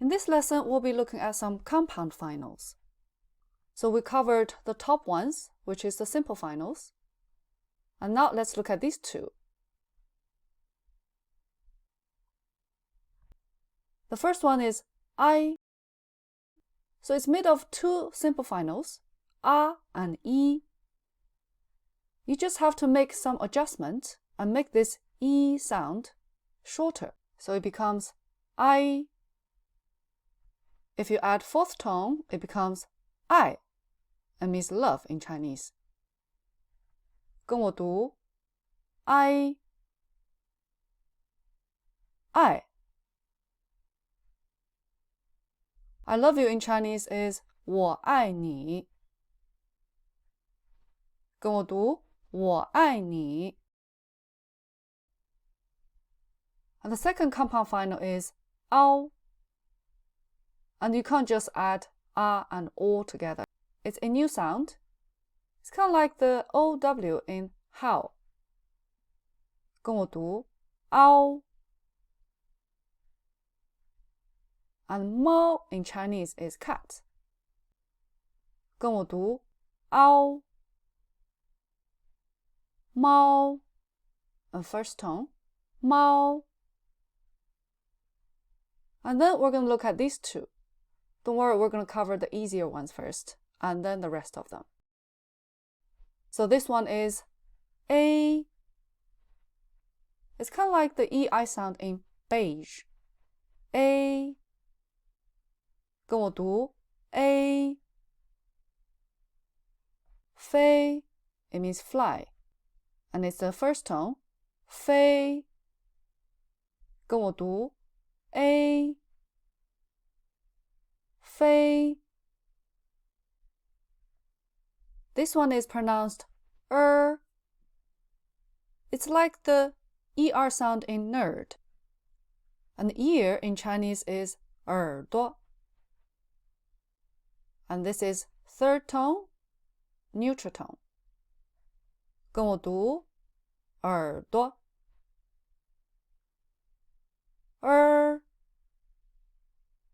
In this lesson, we'll be looking at some compound finals. So we covered the top ones, which is the simple finals. And now let's look at these two. The first one is I. So it's made of two simple finals, A and E. You just have to make some adjustment and make this E sound shorter. So it becomes I. If you add fourth tone, it becomes I. It means love in Chinese. 跟我读 I love you in Chinese is 我爱你 跟我读我爱你 And the second compound final is ao. And you can't just add a and o together. It's a new sound. It's kind of like the OW in how. 跟我读 ao. And 猫 in Chinese is cat. 跟我读 ao. 猫 and first tone 猫. And then we're going to look at these two. Don't worry, we're going to cover the easier ones first, and then the rest of them. So this one is A. It's kind of like the EI sound in beige. A. 跟我读 A. 飞 it means fly. And it's the first tone. 飞 跟我读 A. 飞 This one is pronounced It's like the ER sound in nerd. And ear in Chinese is 耳朵. And this is third tone, neutral tone. 跟我读耳朵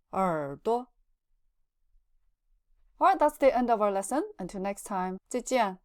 耳朵 Alright, that's the end of our lesson. Until next time, 再见